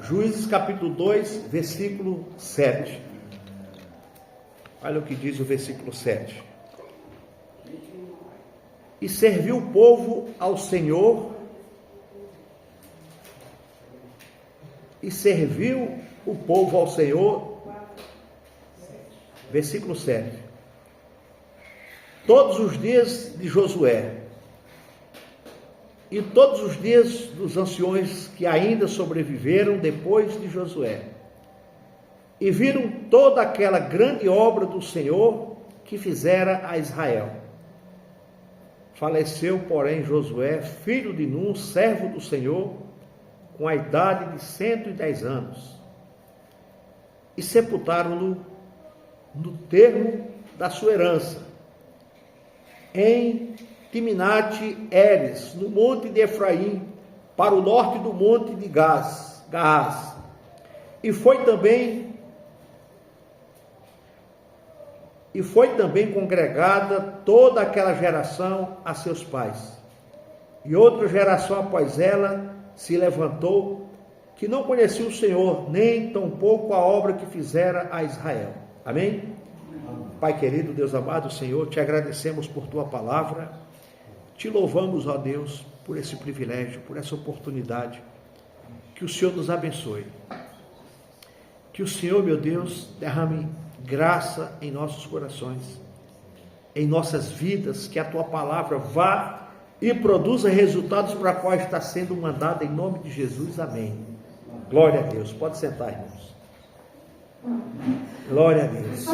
Juízes capítulo 2, versículo 7. Olha o que diz o versículo 7. E serviu o povo ao Senhor, versículo 7, todos os dias de Josué, e todos os dias dos anciões que ainda sobreviveram depois de Josué, e viram toda aquela grande obra do Senhor que fizera a Israel. Faleceu, porém, Josué, filho de Num, servo do Senhor, com a idade de 110 anos, e sepultaram-no no termo da sua herança, em Timnate-Heres, no monte de Efraim, para o norte do monte de Gaás. E foi também congregada toda aquela geração a seus pais. E outra geração após ela se levantou, que não conhecia o Senhor, nem tampouco a obra que fizera a Israel. Amém? Pai querido, Deus amado, Senhor, te agradecemos por tua palavra, te louvamos, ó Deus, por esse privilégio, por essa oportunidade. Que o Senhor nos abençoe. Que o Senhor, meu Deus, derrame graça em nossos corações, em nossas vidas, que a tua palavra vá e produza resultados para qual está sendo mandada, em nome de Jesus. Amém. Glória a Deus. Pode sentar, irmãos. Glória a Deus.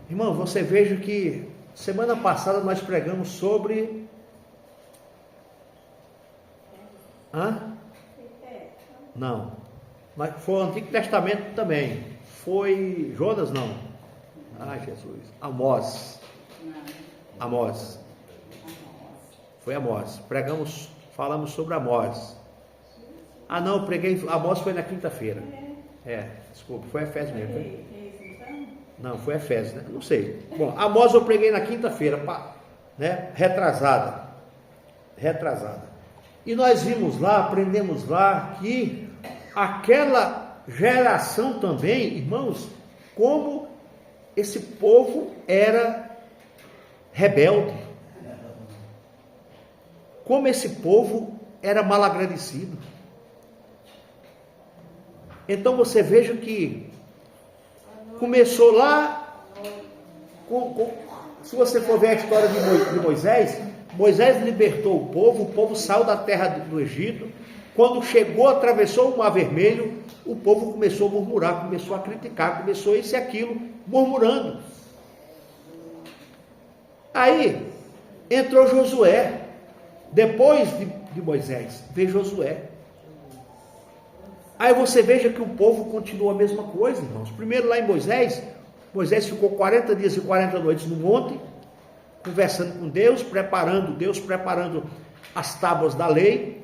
Irmão, você veja que semana passada nós pregamos sobre... Não. Mas foi o Antigo Testamento também. Foi Jonas, não. Jesus. Amós. Foi Amós. Falamos sobre Amós. Não, preguei. Amós foi na quinta-feira. Desculpa, foi Efésios mesmo. Não, foi Efésios, né? Não sei. Bom, Amós eu preguei na quinta-feira, né? Retrasada. E nós vimos lá, aprendemos lá que aquela geração também, irmãos, como esse povo era rebelde, como esse povo era malagradecido. Então você veja que começou lá, se você for ver a história de Moisés, Moisés libertou o povo saiu da terra do Egito. Quando chegou, atravessou o Mar Vermelho, o povo começou a murmurar, começou a criticar, começou isso e aquilo, murmurando. Aí, entrou Josué, depois de Moisés, veio Josué. Aí você veja que o povo continua a mesma coisa, irmãos. Primeiro lá em Moisés ficou 40 dias e 40 noites no monte, conversando com Deus preparando as tábuas da lei.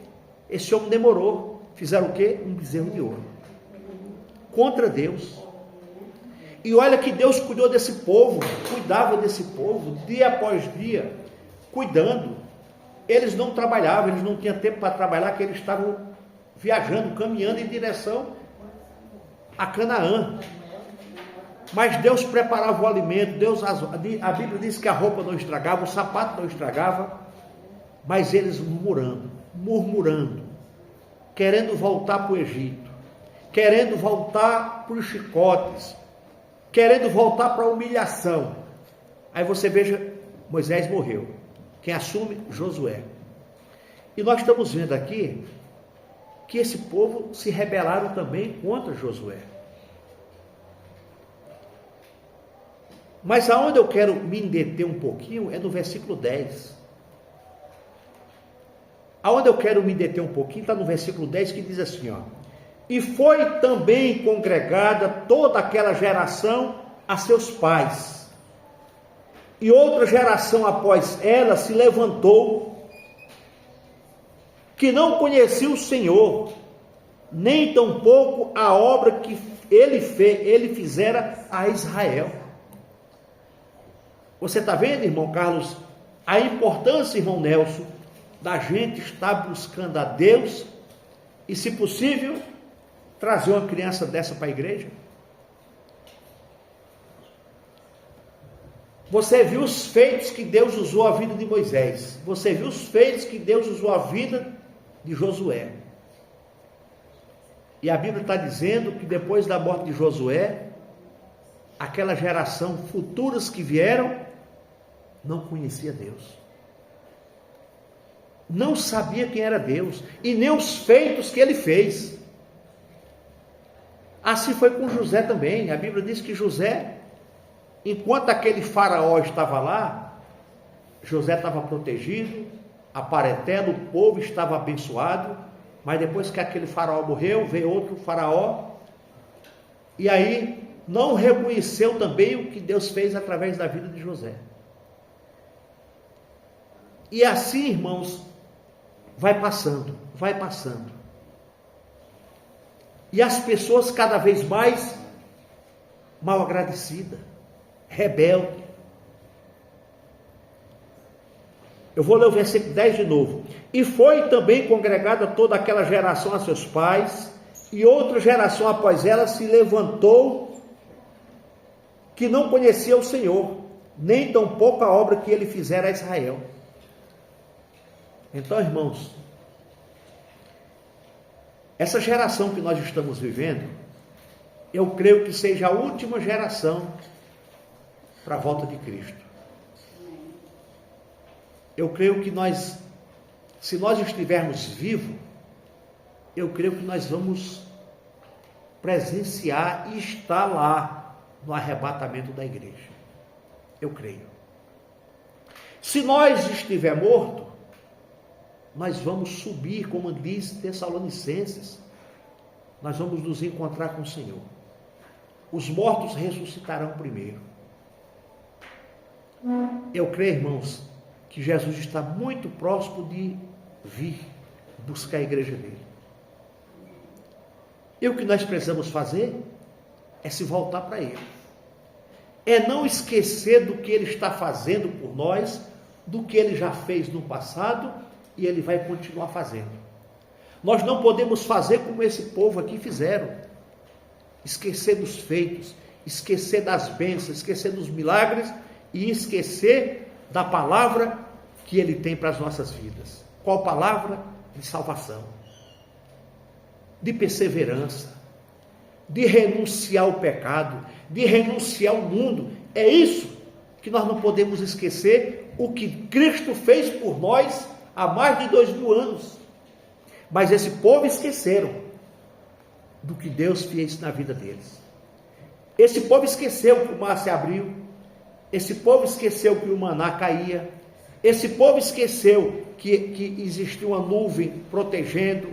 Esse homem demorou. Fizeram o quê? Um bezerro de ouro. Contra Deus. E olha que Deus cuidou desse povo, cuidava desse povo, dia após dia, cuidando. Eles não trabalhavam, eles não tinham tempo para trabalhar, porque eles estavam viajando, caminhando em direção a Canaã. Mas Deus preparava o alimento, a Bíblia diz que a roupa não estragava, o sapato não estragava, mas eles murmurando, querendo voltar para o Egito, querendo voltar para os chicotes, querendo voltar para a humilhação. Aí você veja, Moisés morreu. Quem assume? Josué. E nós estamos vendo aqui que esse povo se rebelaram também contra Josué. Mas aonde eu quero me deter um pouquinho é no versículo 10. Aonde eu quero me deter um pouquinho está no versículo 10, que diz assim, e foi também congregada toda aquela geração a seus pais, e outra geração após ela se levantou, que não conhecia o Senhor, nem tampouco a obra que ele fizera a Israel. Você está vendo, irmão Carlos, a importância, irmão Nelson, da gente estar buscando a Deus e, se possível, trazer uma criança dessa para a igreja? Você viu os feitos que Deus usou a vida de Moisés. Você viu os feitos que Deus usou a vida de Josué. E a Bíblia está dizendo que depois da morte de Josué, aquela geração futuras que vieram, não conhecia Deus. Não sabia quem era Deus. E nem os feitos que ele fez. Assim foi com José também. A Bíblia diz que José, enquanto aquele faraó estava lá, José estava protegido, a parentela, o povo estava abençoado, mas depois que aquele faraó morreu, veio outro faraó, e aí não reconheceu também o que Deus fez através da vida de José. E assim, irmãos, vai passando. E as pessoas cada vez mais mal agradecidas, rebelde. Eu vou ler o versículo 10 de novo. E foi também congregada toda aquela geração a seus pais, e outra geração após ela se levantou, que não conhecia o Senhor, nem tampouco a obra que ele fizera a Israel. Então, irmãos, essa geração que nós estamos vivendo, eu creio que seja a última geração para a volta de Cristo. Eu creio que nós, se nós estivermos vivos, eu creio que nós vamos presenciar e estar lá no arrebatamento da igreja. Eu creio. Se nós estiver morto, nós vamos subir, como diz Tessalonicenses, nós vamos nos encontrar com o Senhor. Os mortos ressuscitarão primeiro. Eu creio, irmãos, que Jesus está muito próximo de vir buscar a igreja dele. E o que nós precisamos fazer é se voltar para ele. É não esquecer do que ele está fazendo por nós, do que ele já fez no passado e ele vai continuar fazendo. Nós não podemos fazer como esse povo aqui fizeram. Esquecer dos feitos, esquecer das bênçãos, esquecer dos milagres e esquecer da palavra que ele tem para as nossas vidas. Qual palavra? De salvação, de perseverança, de renunciar ao pecado, de renunciar ao mundo. É isso que nós não podemos esquecer, o que Cristo fez por nós há mais de 2000 anos. Mas esse povo esqueceram do que Deus fez na vida deles. Esse povo esqueceu que o mar se abriu. Esse povo esqueceu que o maná caía. Esse povo esqueceu que existia uma nuvem protegendo.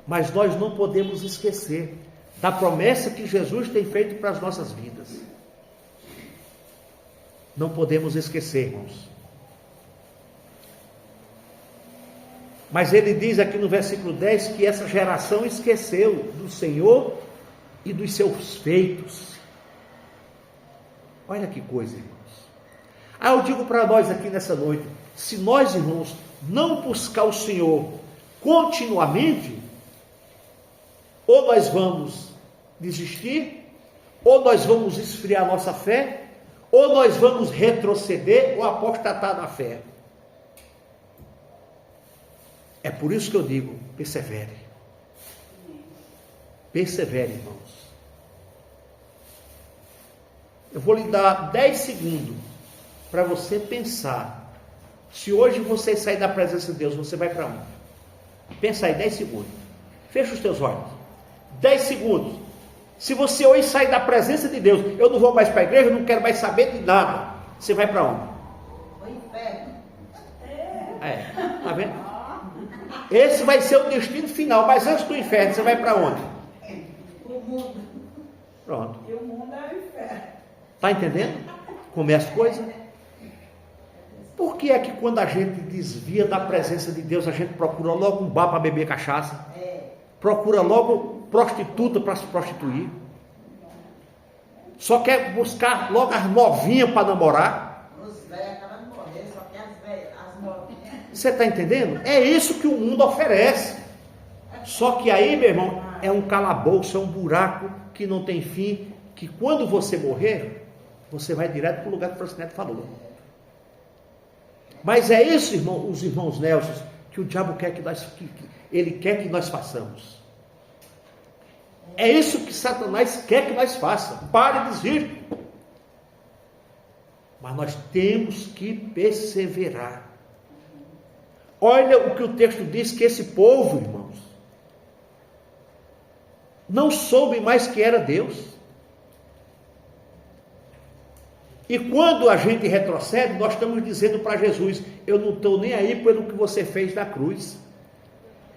Mas nós não podemos esquecer da promessa que Jesus tem feito para as nossas vidas. Não podemos esquecer, irmãos. Mas ele diz aqui no versículo 10 que essa geração esqueceu do Senhor e dos seus feitos. Olha que coisa, irmãos. Eu digo para nós aqui nessa noite, se nós, irmãos, não buscar o Senhor continuamente, ou nós vamos desistir, ou nós vamos esfriar nossa fé, ou nós vamos retroceder ou apostatar na fé. É por isso que eu digo, persevere. Persevere, irmãos. Eu vou lhe dar 10 segundos para você pensar. Se hoje você sair da presença de Deus, você vai para onde? Pensa aí, 10 segundos. Fecha os teus olhos. 10 segundos. Se você hoje sair da presença de Deus, eu não vou mais para a igreja, eu não quero mais saber de nada. Você vai para onde? O inferno. Tá vendo? Esse vai ser o destino final, mas antes do inferno, você vai para onde? O mundo. Pronto. E o mundo é o inferno. Está entendendo? Como é as coisas? Por que é que quando a gente desvia da presença de Deus, a gente procura logo um bar para beber cachaça? Procura logo prostituta para se prostituir? Só quer buscar logo as novinhas para namorar? Os velhos acabam de morrer, só que as velhas, as novinhas. Você está entendendo? É isso que o mundo oferece. Só que aí, meu irmão, é um calabouço, é um buraco que não tem fim, que quando você morrer, você vai direto para o lugar que o Francisco Neto falou. Mas é isso, irmão, os irmãos Nelson, que o diabo quer ele quer que nós façamos. É isso que Satanás quer que nós façamos. Pare de desvio. Mas nós temos que perseverar. Olha o que o texto diz, que esse povo, irmãos, não soube mais que era Deus. E quando a gente retrocede, nós estamos dizendo para Jesus: eu não estou nem aí pelo que você fez na cruz,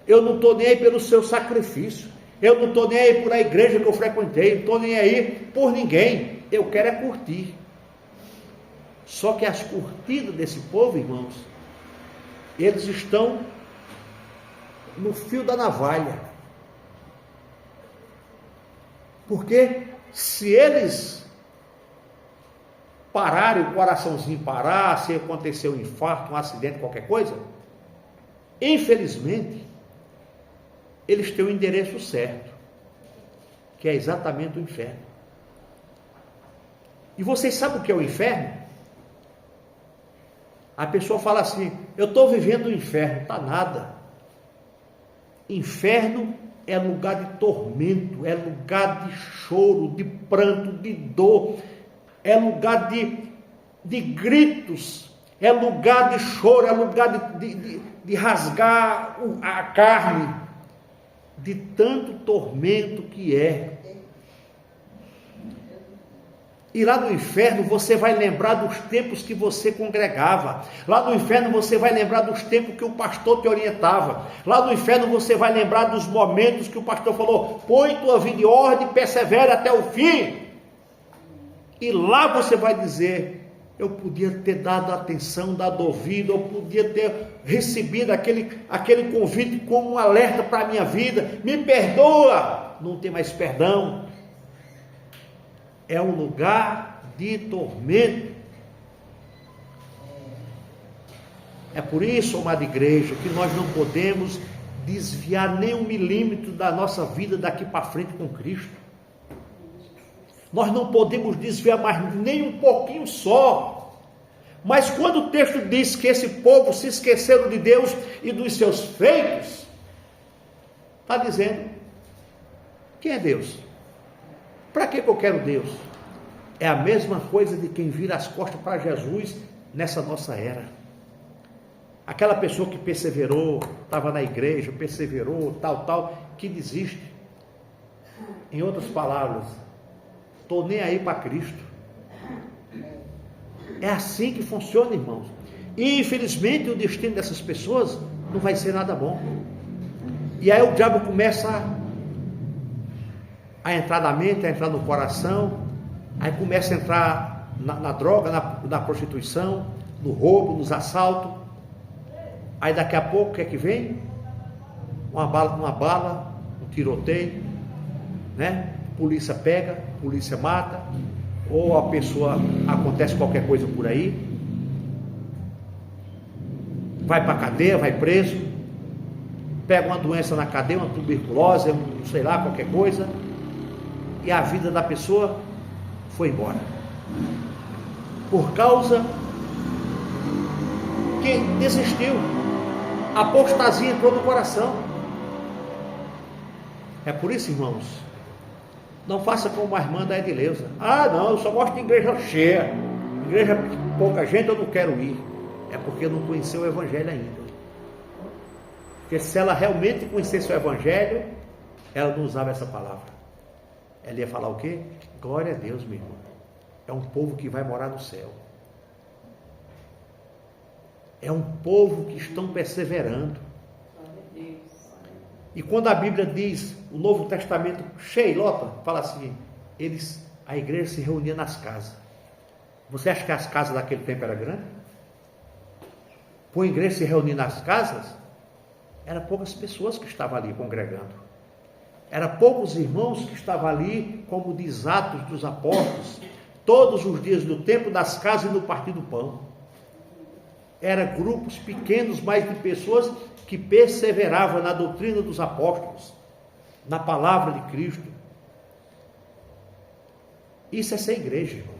eu não estou nem aí pelo seu sacrifício, eu não estou nem aí por a igreja que eu frequentei, não estou nem aí por ninguém, eu quero é curtir. Só que as curtidas desse povo, irmãos, eles estão no fio da navalha. Porque se eles pararem, o coraçãozinho parar, se acontecer um infarto, um acidente, qualquer coisa, infelizmente, eles têm o endereço certo, que é exatamente o inferno. E vocês sabem o que é o inferno? A pessoa fala assim: eu estou vivendo o inferno. Está nada. Inferno é lugar de tormento, é lugar de choro, de pranto, de dor, é lugar de gritos, é lugar de choro, é lugar de rasgar a carne, de tanto tormento que é. E lá no inferno você vai lembrar dos tempos que você congregava. Lá no inferno você vai lembrar dos tempos que o pastor te orientava. Lá no inferno você vai lembrar dos momentos que o pastor falou: põe tua vida em ordem, persevera até o fim. E lá você vai dizer: eu podia ter dado atenção, dado ouvido, eu podia ter recebido aquele convite como um alerta para a minha vida. Me perdoa. Não tem mais perdão. É um lugar de tormento. É por isso, amada igreja, que nós não podemos desviar nem 1 milímetro da nossa vida daqui para frente com Cristo. Nós não podemos desviar mais nem um pouquinho só. Mas quando o texto diz que esse povo se esqueceram de Deus e dos seus feitos, está dizendo: quem é Deus? Para que eu quero Deus? É a mesma coisa de quem vira as costas para Jesus nessa nossa era. Aquela pessoa que perseverou, estava na igreja, perseverou, tal, que desiste. Em outras palavras, estou nem aí para Cristo. É assim que funciona, irmãos. E infelizmente o destino dessas pessoas não vai ser nada bom. E aí o diabo começa a entrar na mente, a entrar no coração, aí começa a entrar na droga, na prostituição, no roubo, nos assaltos. Aí daqui a pouco o que é que vem? Uma bala, um tiroteio, né? Polícia pega, polícia mata, ou a pessoa, acontece qualquer coisa por aí, vai para a cadeia, vai preso, pega uma doença na cadeia, uma tuberculose, sei lá, qualquer coisa, e a vida da pessoa foi embora, por causa que desistiu. A apostasia entrou no coração. É por isso, irmãos, não faça como a irmã da Edileuza: ah não, eu só gosto de igreja cheia, igreja com pouca gente eu não quero ir. É porque não conheceu o evangelho ainda. Porque se ela realmente conhecesse o evangelho, ela não usava essa palavra. Ela ia falar o quê? Glória a Deus, meu irmão. É um povo que vai morar no céu. É um povo que estão perseverando. E quando a Bíblia diz, o Novo Testamento, Sheilota, fala assim: a igreja se reunia nas casas. Você acha que as casas daquele tempo eram grandes? Para a igreja se reunir nas casas, eram poucas pessoas que estavam ali congregando. Eram poucos irmãos que estavam ali, como diz Atos dos Apóstolos, todos os dias do tempo das casas e no partir do pão. eram grupos pequenos, mas de pessoas que perseveravam na doutrina dos apóstolos, na palavra de Cristo. Isso é ser igreja, irmão.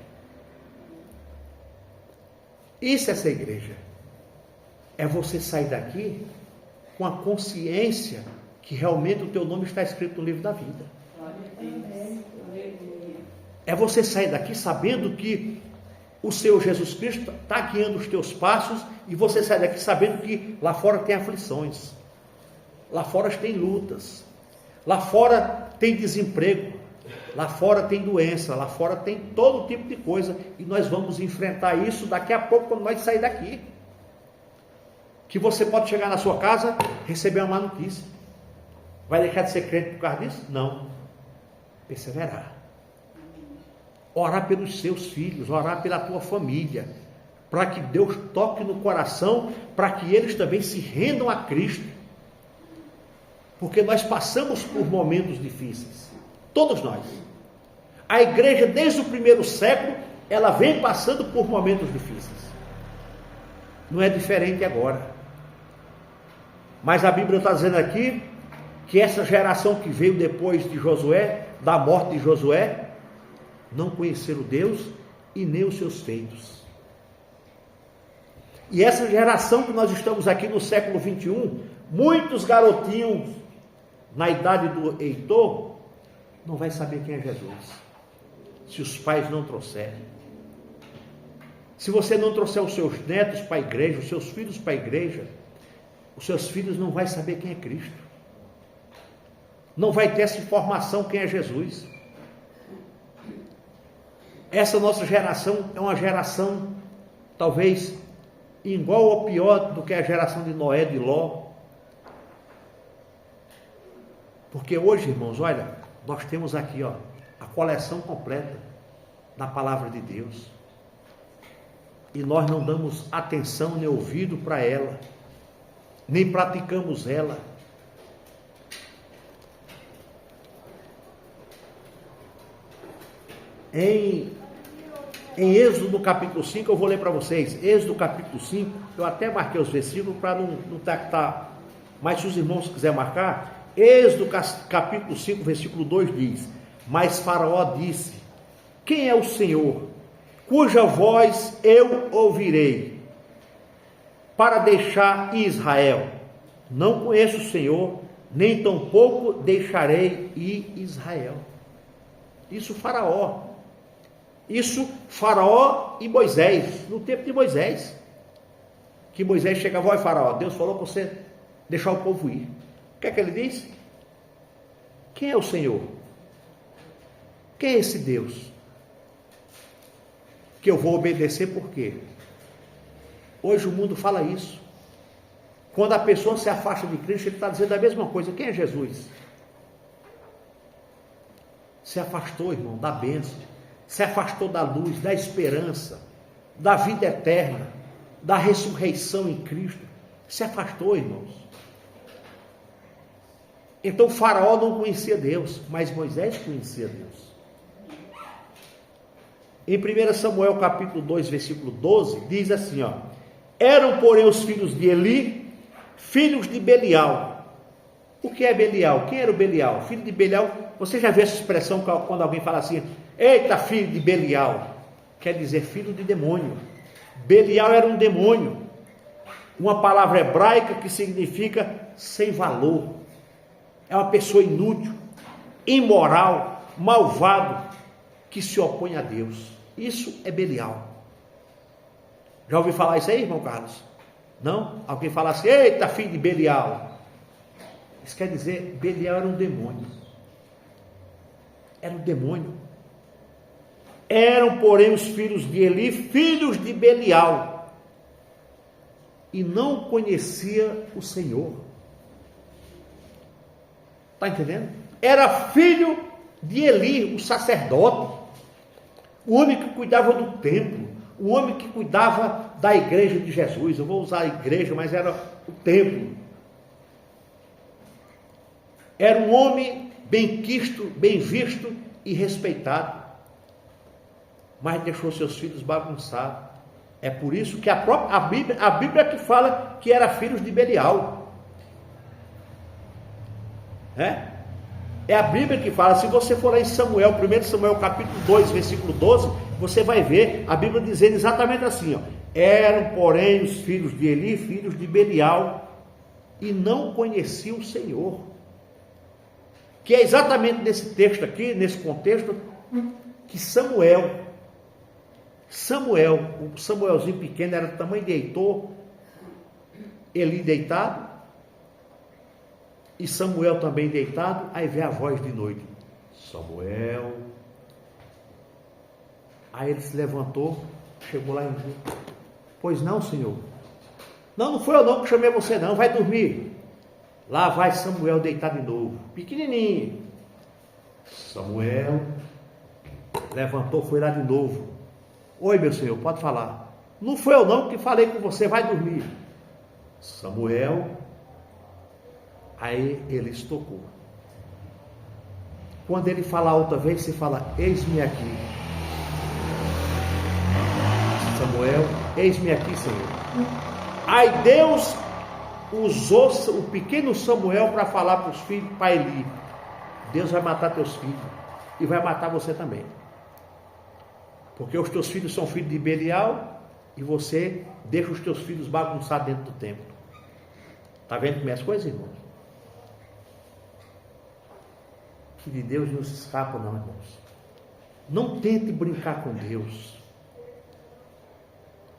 Isso é ser igreja. É você sair daqui com a consciência que realmente o teu nome está escrito no livro da vida. É você sair daqui sabendo que o Senhor Jesus Cristo está guiando os teus passos, e você sair daqui sabendo que lá fora tem aflições, lá fora tem lutas, lá fora tem desemprego, lá fora tem doença, lá fora tem todo tipo de coisa, e nós vamos enfrentar isso daqui a pouco quando nós sair daqui. Que você pode chegar na sua casa, receber uma má notícia. Vai deixar de ser crente por causa disso? Não. Perseverar. Orar pelos seus filhos, orar pela tua família, para que Deus toque no coração, para que eles também se rendam a Cristo. Porque nós passamos por momentos difíceis. Todos nós. A igreja, desde o primeiro século, ela vem passando por momentos difíceis. Não é diferente agora. Mas a Bíblia está dizendo aqui que essa geração que veio depois de Josué, da morte de Josué, não conheceram Deus e nem os seus feitos. E essa geração que nós estamos aqui no século 21, muitos garotinhos na idade do Heitor, não vai saber quem é Jesus, se os pais não trouxerem. Se você não trouxer os seus netos para a igreja, os seus filhos para a igreja, os seus filhos não vão saber quem é Cristo. Não vai ter essa informação quem é Jesus. Essa nossa geração é uma geração, talvez, igual ou pior do que a geração de Noé, de Ló. Porque hoje, irmãos, olha, nós temos aqui, ó, a coleção completa da palavra de Deus. E nós não damos atenção nem ouvido para ela, nem praticamos ela. Em Êxodo, no capítulo 5, eu vou ler para vocês. Êxodo, capítulo 5, eu até marquei os versículos para não tá, mas se os irmãos quiserem marcar, Êxodo, capítulo 5, versículo 2 diz: Mas Faraó disse: Quem é o Senhor, cuja voz eu ouvirei, para deixar Israel? Não conheço o Senhor, nem tampouco deixarei ir Israel. Isso Faraó e Moisés, no tempo de Moisés, que Moisés chegava: Olha, Faraó, Deus falou para você deixar o povo ir. O que é que ele diz? Quem é o Senhor? Quem é esse Deus que eu vou obedecer? Por quê? Hoje o mundo fala isso. Quando a pessoa se afasta de Cristo, ele está dizendo a mesma coisa. Quem é Jesus? Se afastou, irmão, da bênção, se afastou da luz, da esperança, da vida eterna, da ressurreição em Cristo. Se afastou, irmãos. Então Faraó não conhecia Deus, mas Moisés conhecia Deus. Em 1 Samuel capítulo 2, versículo 12, diz assim, ó: Eram, porém, os filhos de Eli, filhos de Belial. O que é Belial? Quem era o Belial? Filho de Belial. Você já viu essa expressão quando alguém fala assim: eita, filho de Belial? Quer dizer filho de demônio. Belial era um demônio, uma palavra hebraica que significa sem valor. É uma pessoa inútil, imoral, malvado, que se opõe a Deus. Isso é Belial. Já ouviu falar isso aí, irmão Carlos? Não? Alguém fala assim: eita, filho de Belial. Isso quer dizer, Belial era um demônio. Era um demônio. Eram, porém, os filhos de Eli, filhos de Belial, e não conhecia o Senhor. Está entendendo? Era filho de Eli, o sacerdote, o homem que cuidava do templo, o homem que cuidava da igreja de Jesus. Eu vou usar a igreja, mas era o templo. Era um homem bem quisto, bem visto e respeitado, mas deixou seus filhos bagunçados. É por isso que a Bíblia é que fala que era filhos de Belial. É a Bíblia que fala. Se você for lá em Samuel, 1 Samuel capítulo 2, versículo 12, você vai ver a Bíblia dizendo exatamente assim, ó: eram, porém, os filhos de Eli, filhos de Belial, e não conheciam o Senhor. Que é exatamente nesse texto aqui, nesse contexto, que Samuel, o Samuelzinho pequeno, era do tamanho de Heitor, Eli deitado, e Samuel também deitado. Aí vem a voz de noite: Samuel. Aí ele se levantou, chegou lá e disse: pois não, senhor? Não foi eu não que chamei você não, vai dormir. Lá vai Samuel deitado de novo, pequenininho. Samuel levantou, foi lá de novo: oi, meu senhor, pode falar. Não foi eu não que falei com você, vai dormir. Samuel. Aí ele estocou. Quando ele fala outra vez, você fala: eis-me aqui. Samuel, eis-me aqui, Senhor. Aí Deus usou o pequeno Samuel para falar para os filhos, para Eli: Deus vai matar teus filhos e vai matar você também, porque os teus filhos são filhos de Belial e você deixa os teus filhos bagunçados dentro do templo. Está vendo como é as coisas, irmãos? Que de Deus não se escapa não, irmãos. Não tente brincar com Deus.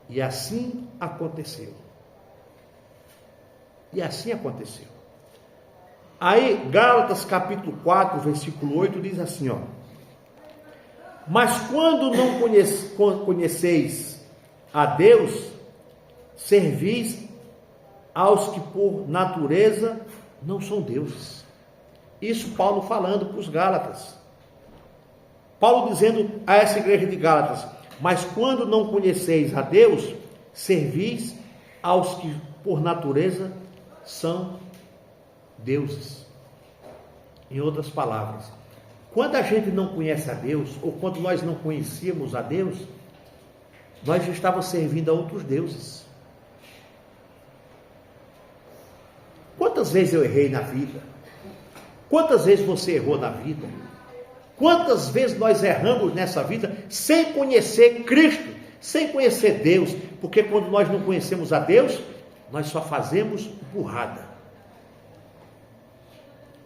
E assim aconteceu. E assim aconteceu. Aí, Gálatas capítulo 4, versículo 8, diz assim, ó: mas quando não conheceis a Deus, servis aos que por natureza não são deuses. Isso Paulo falando para os Gálatas. Paulo dizendo a essa igreja de Gálatas: mas quando não conheceis a Deus, servis aos que por natureza são deuses. Em outras palavras, quando a gente não conhece a Deus, ou quando nós não conhecíamos a Deus, nós já estávamos servindo a outros deuses. Quantas vezes eu errei na vida? Quantas vezes você errou na vida? Quantas vezes nós erramos nessa vida sem conhecer Cristo, sem conhecer Deus? Porque quando nós não conhecemos a Deus, nós só fazemos burrada.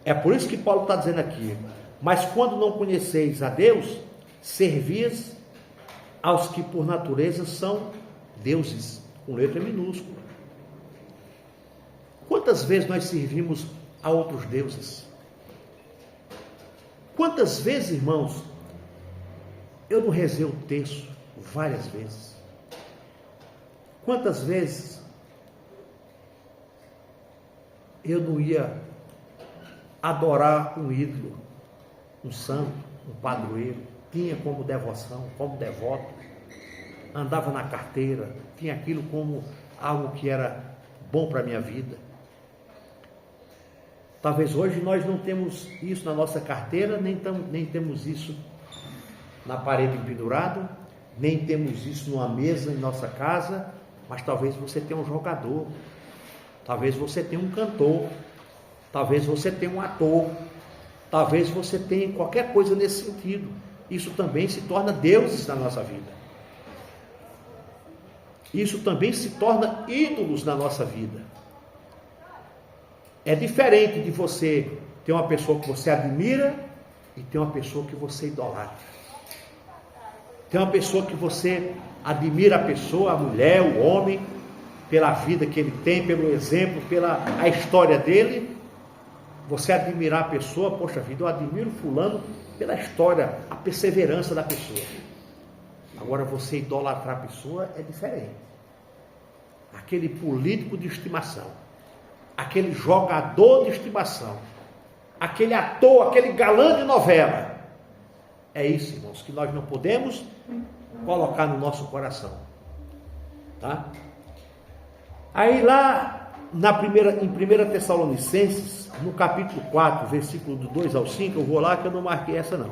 É por isso que Paulo está dizendo aqui: mas quando não conheceis a Deus, servis aos que por natureza são deuses, com letra minúscula. Quantas vezes nós servimos a outros deuses? Quantas vezes, irmãos, eu não rezei o terço várias vezes? Quantas vezes eu não ia adorar um ídolo, um santo, um padroeiro, tinha como devoção, como devoto, andava na carteira, tinha aquilo como algo que era bom para a minha vida. Talvez hoje nós não temos isso na nossa carteira, nem temos isso na parede pendurado, nem temos isso numa mesa em nossa casa, mas talvez você tenha um jogador, talvez você tenha um cantor, talvez você tenha um ator, talvez você tenha qualquer coisa nesse sentido. Isso também se torna deuses na nossa vida. Isso também se torna ídolos na nossa vida. É diferente de você ter uma pessoa que você admira e ter uma pessoa que você idolatra. Tem uma pessoa que você admira a pessoa, a mulher, o homem, pela vida que ele tem, pelo exemplo, pela a história dele. Você admirar a pessoa: poxa vida, eu admiro fulano pela história, a perseverança da pessoa. Agora, você idolatrar a pessoa é diferente. Aquele político de estimação, aquele jogador de estimação, aquele ator, aquele galã de novela, é isso, irmãos, que nós não podemos colocar no nosso coração, tá? Aí lá em 1 Tessalonicenses, no capítulo 4, versículo do 2 ao 5, eu vou lá que eu não marquei essa não.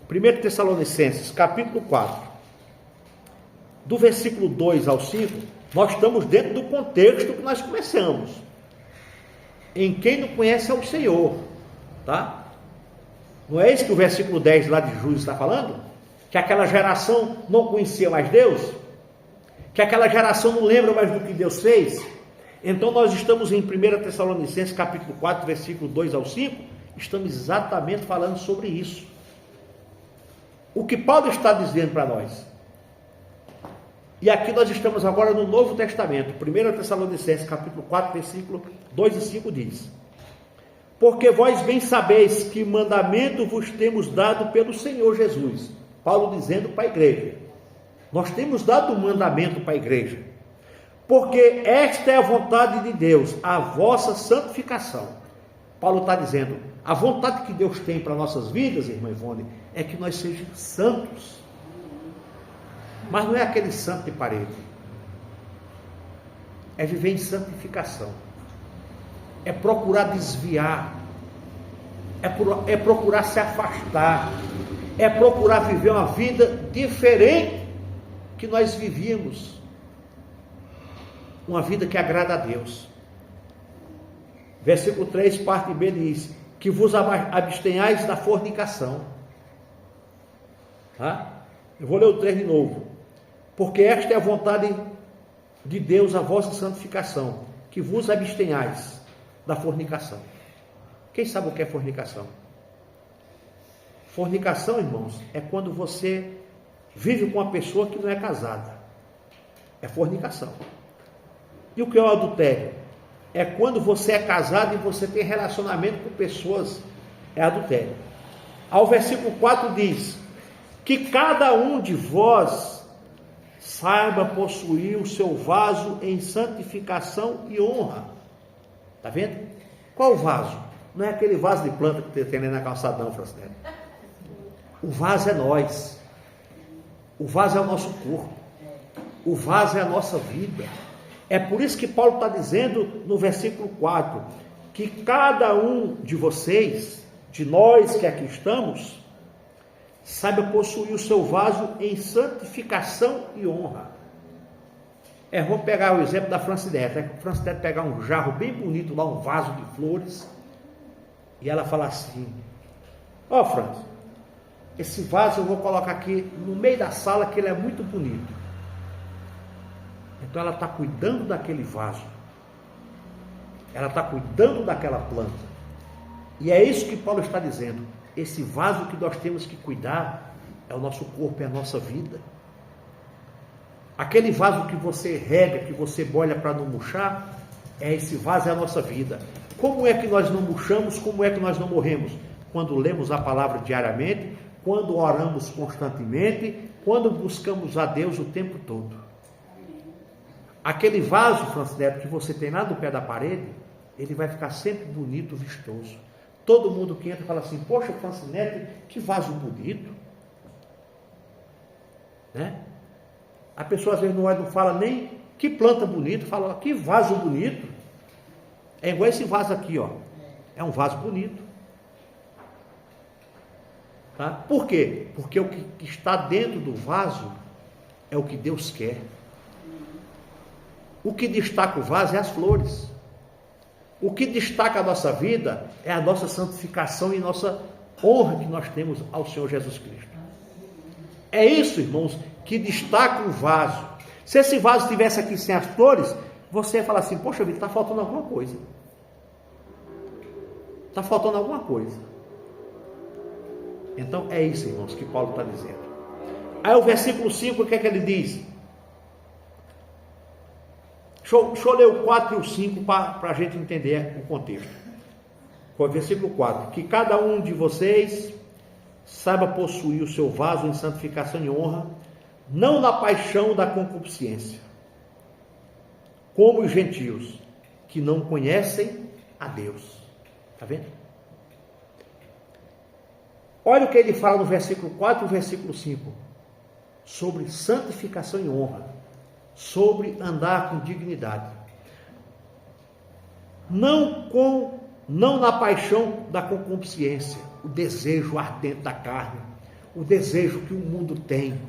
1 Tessalonicenses, capítulo 4, do versículo 2 ao 5, nós estamos dentro do contexto que nós começamos. Em quem não conhece é o Senhor, tá? Não é isso que o versículo 10 lá de Juízes está falando? Que aquela geração não conhecia mais Deus? Que aquela geração não lembra mais do que Deus fez? Então nós estamos em 1 Tessalonicenses capítulo 4, versículo 2 ao 5, estamos exatamente falando sobre isso. O que Paulo está dizendo para nós? E aqui nós estamos agora no Novo Testamento. 1 Tessalonicenses capítulo 4, versículo 2 e 5 diz: porque vós bem sabeis que mandamento vos temos dado pelo Senhor Jesus. Paulo dizendo para a igreja. Nós temos dado um mandamento para a igreja. Porque esta é a vontade de Deus, a vossa santificação. Paulo está dizendo, a vontade que Deus tem para nossas vidas, irmã Ivone, é que nós sejamos santos. Mas não é aquele santo de parede. É viver em santificação. É procurar desviar. É procurar se afastar. É procurar viver uma vida diferente que nós vivíamos. Uma vida que agrada a Deus. Versículo 3, parte B diz, que vos abstenhais da fornicação. Tá? Eu vou ler o 3 de novo. Porque esta é a vontade de Deus, a vossa santificação, que vos abstenhais da fornicação. Quem sabe o que é fornicação? Fornicação, irmãos, é quando você vive com uma pessoa que não é casada. É fornicação. E o que é o adultério? É quando você é casado e você tem relacionamento com pessoas. É adultério. Ao versículo 4 diz, que cada um de vós saiba possuir o seu vaso em santificação e honra. Está vendo? Qual vaso? Não é aquele vaso de planta que tem ali na calçada, não, Francisco. O vaso é nós. O vaso é o nosso corpo. O vaso é a nossa vida. É por isso que Paulo está dizendo no versículo 4, que cada um de vocês, de nós que aqui estamos, saiba possuir o seu vaso em santificação e honra. Vou pegar o exemplo da Francidete. A Francidete pegar um jarro bem bonito lá, um vaso de flores, e ela fala assim, ó Francis, esse vaso eu vou colocar aqui no meio da sala, que ele é muito bonito. Então ela está cuidando daquele vaso. Ela está cuidando daquela planta. E é isso que Paulo está dizendo. Esse vaso que nós temos que cuidar é o nosso corpo, é a nossa vida. Aquele vaso que você rega, que você molha para não murchar, esse vaso é a nossa vida. Como é que nós não murchamos? Como é que nós não morremos? Quando lemos a palavra diariamente, quando oramos constantemente, quando buscamos a Deus o tempo todo. Aquele vaso, Francisco, que você tem lá do pé da parede, ele vai ficar sempre bonito, vistoso. Todo mundo que entra fala assim, poxa, Francinete, que vaso bonito. Né? A pessoa às vezes não fala nem que planta bonita, fala que vaso bonito. É igual esse vaso aqui, ó. É um vaso bonito. Tá? Por quê? Porque o que está dentro do vaso é o que Deus quer. O que destaca o vaso é as flores. O que destaca a nossa vida é a nossa santificação e nossa honra que nós temos ao Senhor Jesus Cristo. É isso, irmãos, que destaca o vaso. Se esse vaso estivesse aqui sem as flores, você ia falar assim, poxa vida, está faltando alguma coisa. Está faltando alguma coisa. Então é isso, irmãos, que Paulo está dizendo. Aí o versículo 5, o que é que ele diz? Deixa eu ler o 4 e o 5 para a gente entender o contexto. O versículo 4. Que cada um de vocês saiba possuir o seu vaso em santificação e honra, não na paixão da concupiscência, como os gentios, que não conhecem a Deus. Está vendo? Olha o que ele fala no versículo 4 e versículo 5. Sobre santificação e honra. Sobre andar com dignidade. Não na paixão da concupiscência, o desejo ardente da carne, o desejo que o mundo tem,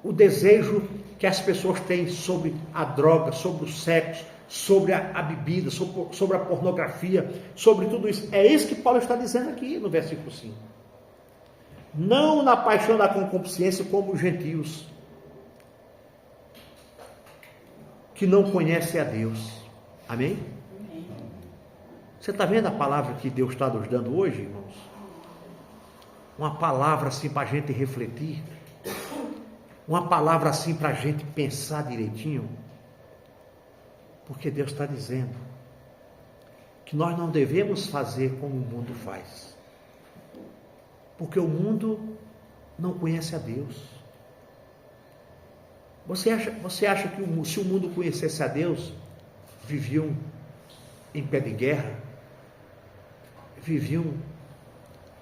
o desejo que as pessoas têm sobre a droga, sobre o sexo, sobre a bebida, sobre a pornografia, sobre tudo isso. É isso que Paulo está dizendo aqui no versículo 5. Não na paixão da concupiscência como os gentios, que não conhecem a Deus. Amém? Você está vendo a palavra que Deus está nos dando hoje, irmãos? Uma palavra assim para a gente refletir. Uma palavra assim para a gente pensar direitinho. Porque Deus está dizendo que nós não devemos fazer como o mundo faz. Porque o mundo não conhece a Deus. Você acha que se o mundo conhecesse a Deus, viviam em pé de guerra? Viviam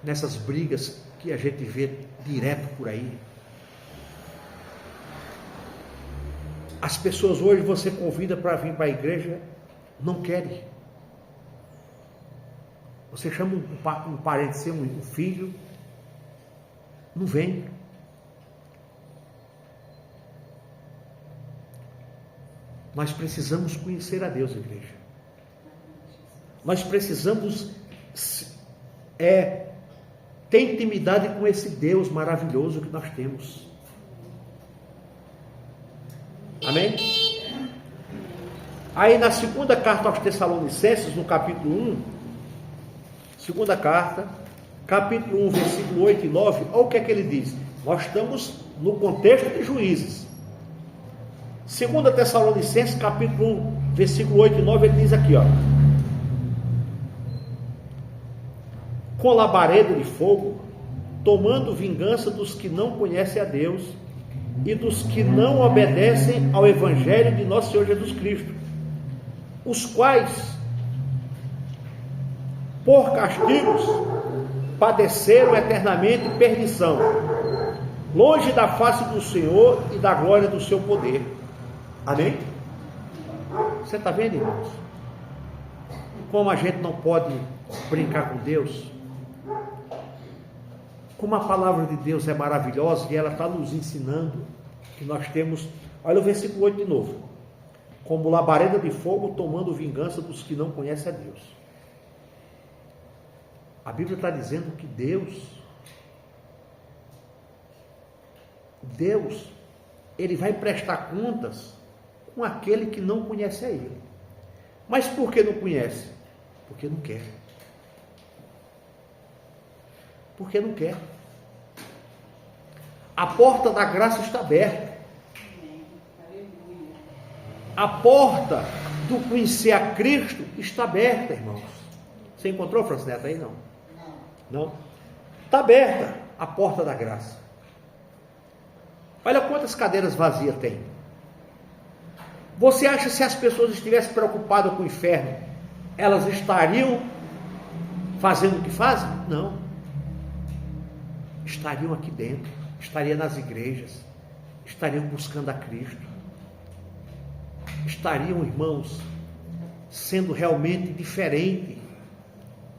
nessas brigas que a gente vê direto por aí? As pessoas hoje você convida para vir para a igreja, não querem. Você chama um parente seu, um filho, não vem. Nós precisamos conhecer a Deus, igreja. Nós precisamos ter intimidade com esse Deus maravilhoso que nós temos. Amém? Aí na segunda carta aos Tessalonicenses, no capítulo 1, segunda carta, capítulo 1, versículo 8 e 9, olha o que é que ele diz. Nós estamos no contexto de Juízes. Segunda Tessalonicenses, capítulo 1, versículo 8 e 9, ele diz aqui, ó. Com labareda de fogo, tomando vingança dos que não conhecem a Deus e dos que não obedecem ao Evangelho de nosso Senhor Jesus Cristo, os quais, por castigos, padeceram eternamente perdição, longe da face do Senhor e da glória do seu poder. Amém? Você está vendo, irmãos? Como a gente não pode brincar com Deus? Como a palavra de Deus é maravilhosa e ela está nos ensinando que nós temos. Olha o versículo 8 de novo. Como labareda de fogo tomando vingança dos que não conhecem a Deus. A Bíblia está dizendo que Deus, Ele vai prestar contas com aquele que não conhece a Ele. Mas por que não conhece? Porque não quer. Porque não quer. A porta da graça está aberta. A porta do conhecer a Cristo está aberta, irmãos. Você encontrou, Francineta, aí? Não? Não? Está aberta a porta da graça. Olha quantas cadeiras vazias tem. Você acha que se as pessoas estivessem preocupadas com o inferno, elas estariam fazendo o que fazem? Não. Estariam aqui dentro, estariam nas igrejas, estariam buscando a Cristo, estariam, irmãos, sendo realmente diferente,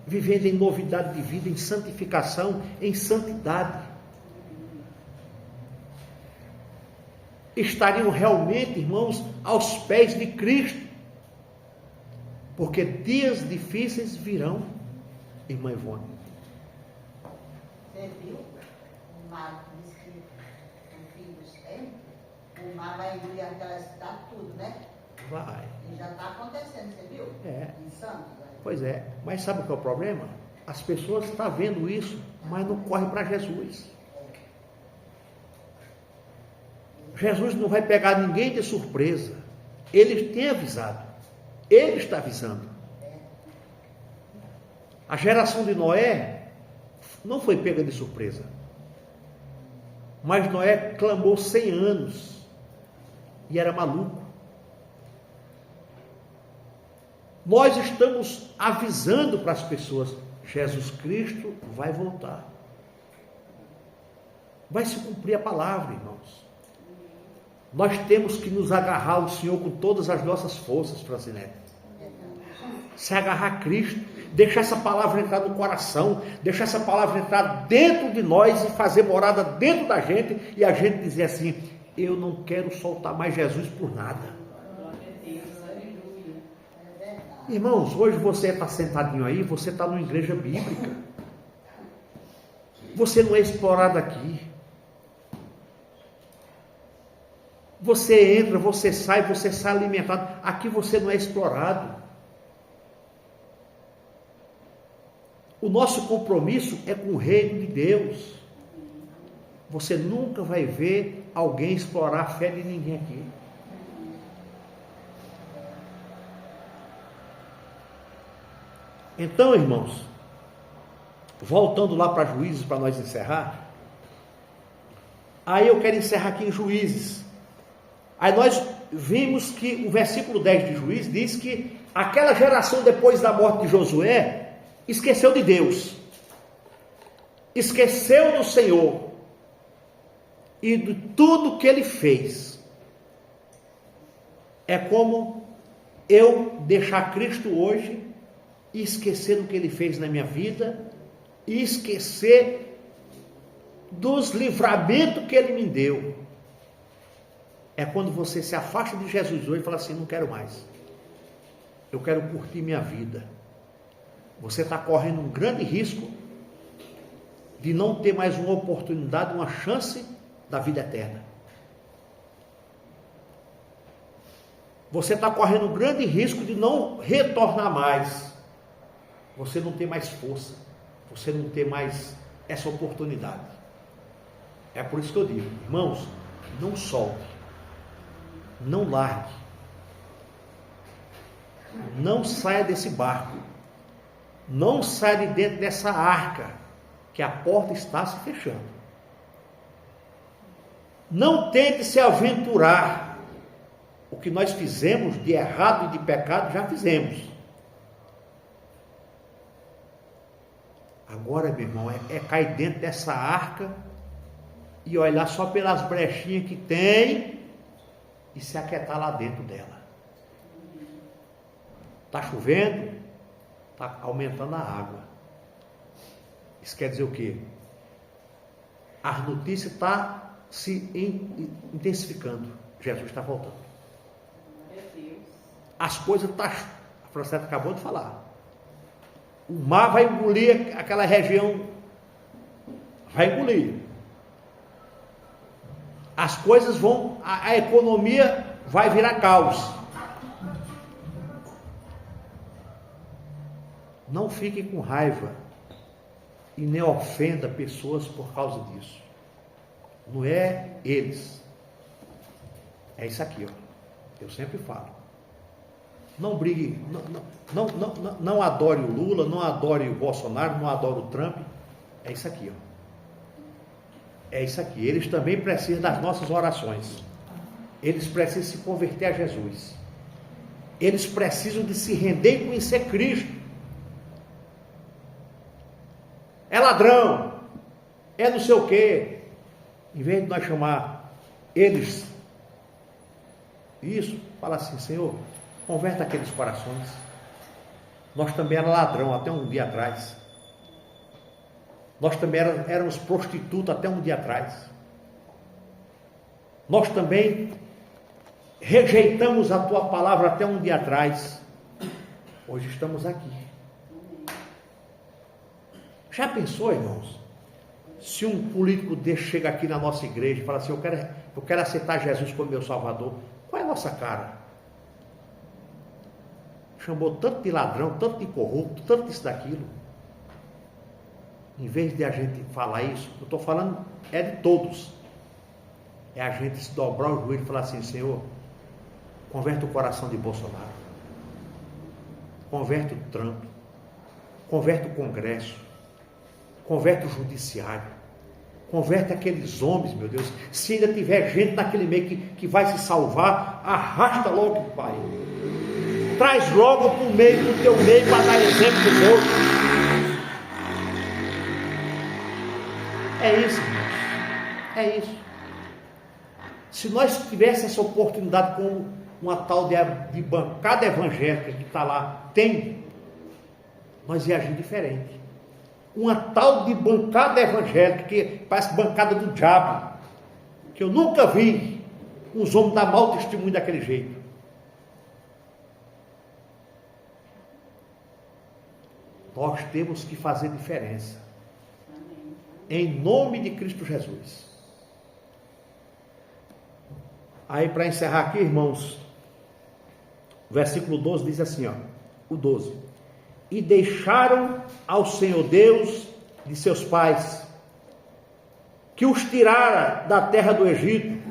vivendo em novidade de vida, em santificação, em santidade. Estariam realmente, irmãos, aos pés de Cristo, porque dias difíceis virão, irmã Ivone. Você viu? O mar diz que no fim dos tempos, o mar vai engolir aquela cidade tudo, né? Vai. E já está acontecendo, você viu? É. Em Santos. Pois é. Mas sabe o que é o problema? As pessoas estão vendo isso, mas não correm para Jesus. Jesus não vai pegar ninguém de surpresa. Ele tem avisado. Ele está avisando. A geração de Noé não foi pega de surpresa. Mas Noé clamou 100 anos. E era maluco. Nós estamos avisando para as pessoas: Jesus Cristo vai voltar. Vai se cumprir a palavra, irmãos. Nós temos que nos agarrar ao Senhor com todas as nossas forças, Francinete. Se agarrar a Cristo, deixar essa palavra entrar no coração, deixar essa palavra entrar dentro de nós e fazer morada dentro da gente, e a gente dizer assim: eu não quero soltar mais Jesus por nada. Irmãos, hoje você está sentadinho aí, você está numa igreja bíblica. Você não é explorado aqui. Você entra, você sai alimentado. Aqui você não é explorado. O nosso compromisso é com o reino de Deus. Você nunca vai ver alguém explorar a fé de ninguém aqui. Então, irmãos, voltando lá para Juízes, para nós encerrar, aí eu quero encerrar aqui em Juízes. Aí nós vimos que o versículo 10 de Juízes diz que aquela geração depois da morte de Josué esqueceu de Deus, esqueceu do Senhor e de tudo que ele fez. É como eu deixar Cristo hoje e esquecer do que ele fez na minha vida e esquecer dos livramentos que ele me deu. É quando você se afasta de Jesus hoje e fala assim, não quero mais, eu quero curtir minha vida. Você está correndo um grande risco de não ter mais uma oportunidade, uma chance da vida eterna. Você está correndo um grande risco de não retornar mais. Você não tem mais força, você não tem mais essa oportunidade. É por isso que eu digo, irmãos, não solte, não largue, não saia desse barco, não saia de dentro dessa arca, que a porta está se fechando. Não tente se aventurar. O que nós fizemos de errado e de pecado, já fizemos. Agora, meu irmão, é cair dentro dessa arca e olhar só pelas brechinhas que tem e se aquietar lá dentro dela. Está chovendo, está aumentando a água. Isso quer dizer o quê? As notícias estão se intensificando. Jesus está voltando. As coisas estão... A Franceta acabou de falar. O mar vai engolir aquela região, vai engolir. As coisas vão, a economia vai virar caos. Não fique com raiva e nem ofenda pessoas por causa disso. Não é eles. É isso aqui, ó. Eu sempre falo. Não brigue, não adore o Lula, não adore o Bolsonaro, não adore o Trump. É isso aqui, ó. É isso aqui. Eles também precisam das nossas orações. Eles precisam se converter a Jesus. Eles precisam de se render e conhecer Cristo. É ladrão, é não sei o quê. Em vez de nós chamar eles, isso, fala assim, Senhor, converta aqueles corações. Nós também éramos ladrão até um dia atrás. Nós também éramos prostitutos até um dia atrás. Nós também rejeitamos a tua palavra até um dia atrás. Hoje estamos aqui. Já pensou, irmãos? Se um político desse chega aqui na nossa igreja e fala assim, eu quero aceitar Jesus como meu Salvador. Qual é a nossa cara? Chamou tanto de ladrão, tanto de corrupto, tanto disso daquilo. Em vez de a gente falar isso, eu estou falando é de todos. É a gente se dobrar o joelho e falar assim, Senhor, converte o coração de Bolsonaro. Converte o Trump. Converte o Congresso. Converte o Judiciário. Converte aqueles homens, meu Deus. Se ainda tiver gente naquele meio que vai se salvar, arrasta logo, Pai. Traz logo para o meio, para o teu meio, para dar exemplo dos outros. É isso, irmãos. É isso. Se nós tivéssemos essa oportunidade como uma tal de bancada evangélica que está lá, nós ia agir diferente. Uma tal de bancada evangélica, que parece bancada do diabo, que eu nunca vi os homens dão mau testemunho daquele jeito. Nós temos que fazer diferença. Em nome de Cristo Jesus. Aí, para encerrar aqui, irmãos, o versículo 12 diz assim, ó, o 12. E deixaram ao Senhor Deus de seus pais, que os tirara da terra do Egito,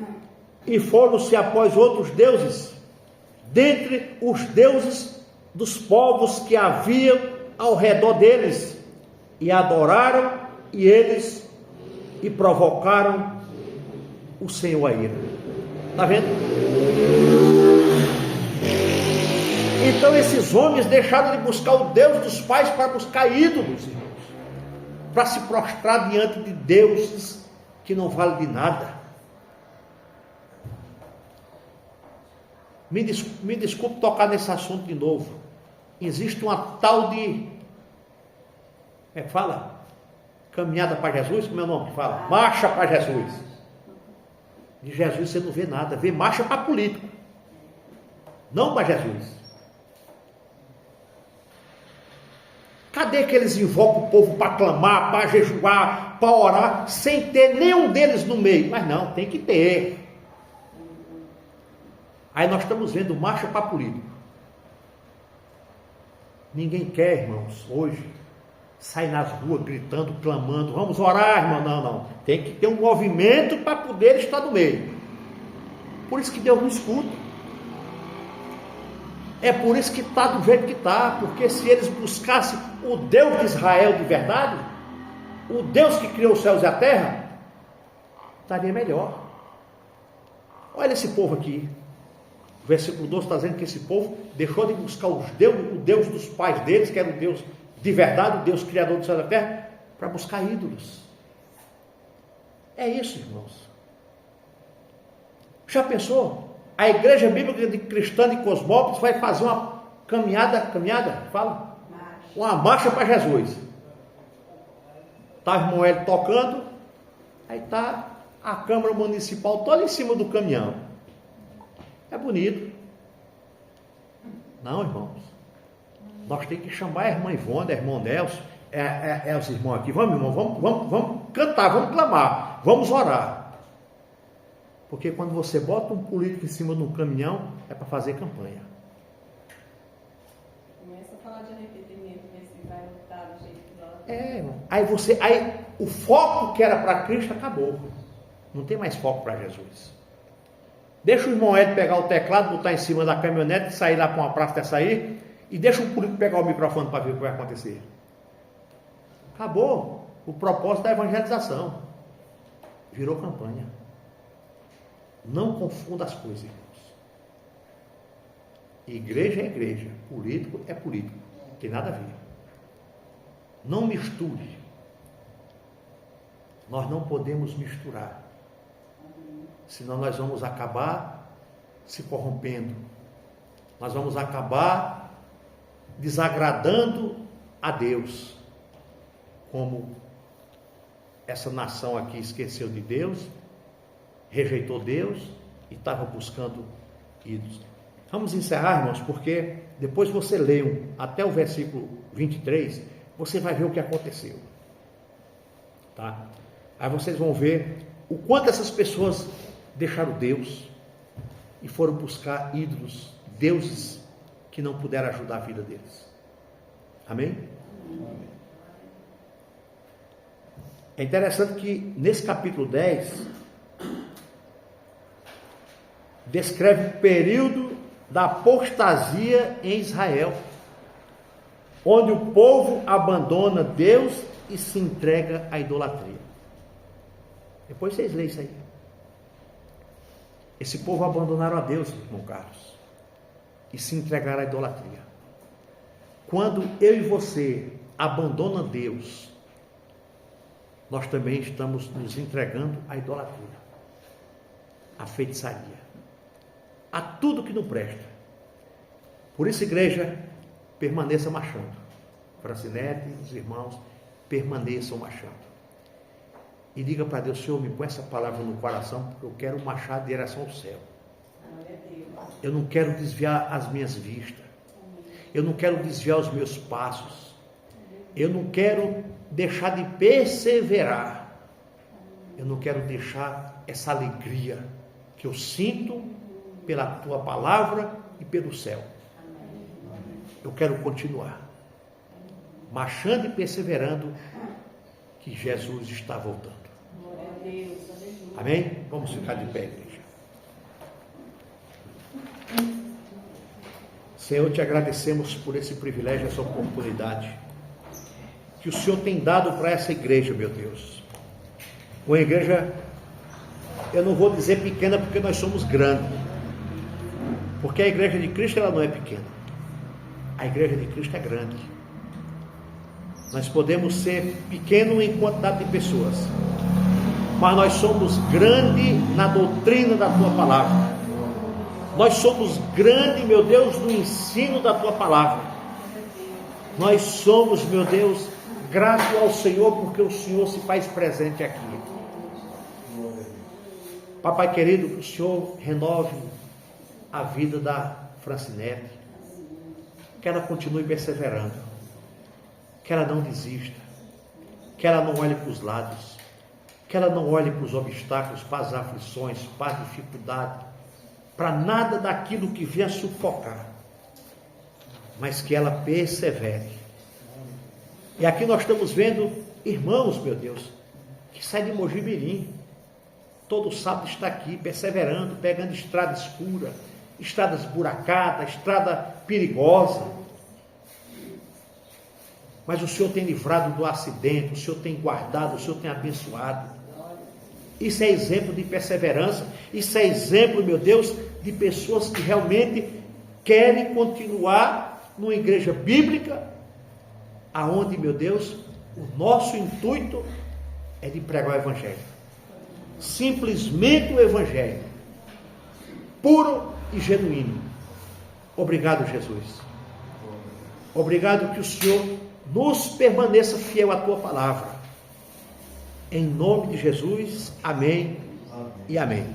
e foram-se após outros deuses, dentre os deuses dos povos que haviam ao redor deles, e adoraram e eles e provocaram o Senhor a ira. Está vendo? Então esses homens deixaram de buscar o Deus dos pais para buscar ídolos, irmãos, para se prostrar diante de deuses que não valem de nada. Me desculpe tocar nesse assunto de novo. Existe uma tal de, fala? Caminhada para Jesus, como é o nome que fala? Marcha para Jesus. De Jesus você não vê nada, vê marcha para político, não para Jesus. Cadê que eles invocam o povo para clamar, para jejuar, para orar, sem ter nenhum deles no meio? Mas não, tem que ter. Aí nós estamos vendo marcha para político. Ninguém quer, irmãos, hoje, sair nas ruas gritando, clamando, vamos orar, irmão. Não. Tem que ter um movimento para poder estar no meio. Por isso que Deus não escuta. É por isso que está do jeito que está, porque se eles buscassem o Deus de Israel de verdade, o Deus que criou os céus e a terra, estaria melhor. Olha esse povo aqui, o versículo 12 está dizendo que esse povo deixou de buscar o Deus dos pais deles, que era o Deus de verdade, o Deus criador do céu e da terra, para buscar ídolos. É isso, irmãos. Já pensou? A igreja bíblica de cristã de Cosmópolis vai fazer uma caminhada, fala? Uma marcha para Jesus. Está o irmão Hélio tocando, aí está a Câmara Municipal toda em cima do caminhão. É bonito. Não, irmãos. Nós temos que chamar a irmã Ivone, a irmã Nelson, os irmãos aqui. Vamos, irmão, vamos cantar, vamos clamar, vamos orar. Porque quando você bota um político em cima de um caminhão, é para fazer campanha. Começa a falar de arrependimento, ver se vai lutar do jeito que ela Aí o foco que era para Cristo acabou. Não tem mais foco para Jesus. Deixa o irmão Ed pegar o teclado, botar em cima da caminhonete, sair lá para uma praça dessa aí, e deixa o político pegar o microfone para ver o que vai acontecer. Acabou o propósito da evangelização. Virou campanha. Não confunda as coisas, irmãos. Igreja é igreja, político é político. Não tem nada a ver. Não misture. Nós não podemos misturar. Senão nós vamos acabar se corrompendo. Nós vamos acabar desagradando a Deus. Como essa nação aqui esqueceu de Deus, rejeitou Deus e estava buscando ídolos. Vamos encerrar, irmãos, porque depois você lê até o versículo 23, você vai ver o que aconteceu. Tá? Aí vocês vão ver o quanto essas pessoas deixaram Deus e foram buscar ídolos, deuses que não puderam ajudar a vida deles. Amém? É interessante que nesse capítulo 10 descreve o período da apostasia em Israel, onde o povo abandona Deus e se entrega à idolatria. Depois vocês leem isso aí. Esse povo abandonaram a Deus, irmão Carlos, e se entregaram à idolatria. Quando eu e você abandona Deus, nós também estamos nos entregando à idolatria, à feitiçaria, a tudo que não presta. Por isso, igreja, permaneça marchando. Francinete, os irmãos, permaneçam marchando. E diga para Deus: Senhor, me põe essa palavra no coração, porque eu quero marchar em direção ao céu. Eu não quero desviar as minhas vistas. Eu não quero desviar os meus passos. Eu não quero deixar de perseverar. Eu não quero deixar essa alegria que eu sinto pela tua palavra e pelo céu. Eu quero continuar marchando e perseverando, que Jesus está voltando. Amém? Vamos ficar de pé, igreja. Senhor, te agradecemos por esse privilégio, essa oportunidade que o Senhor tem dado para essa igreja, meu Deus. Uma igreja, eu não vou dizer pequena porque nós somos grandes, porque a igreja de Cristo ela não é pequena, a igreja de Cristo é grande. Nós podemos ser pequenos em quantidade de pessoas, mas nós somos grandes na doutrina da tua palavra. Nós somos grandes, meu Deus, no ensino da tua palavra. Nós somos, meu Deus, grato ao Senhor porque o Senhor se faz presente aqui. Papai querido, que o Senhor renove a vida da Francinete, que ela continue perseverando, que ela não desista, que ela não olhe para os lados, que ela não olhe para os obstáculos, para as aflições, para a dificuldade, para nada daquilo que venha sufocar, mas que ela persevere. E aqui nós estamos vendo irmãos, meu Deus, que saem de Mojimirim, todo sábado está aqui, perseverando, pegando estrada escura, estrada esburacada, estrada perigosa, mas o Senhor tem livrado do acidente, o Senhor tem guardado, o Senhor tem abençoado. Isso é exemplo de perseverança, isso é exemplo, meu Deus, de pessoas que realmente querem continuar numa igreja bíblica, aonde, meu Deus, o nosso intuito é de pregar o Evangelho. Simplesmente o Evangelho, puro e genuíno. Obrigado, Jesus. Obrigado que o Senhor nos permaneça fiel à tua palavra. Em nome de Jesus, amém e amém.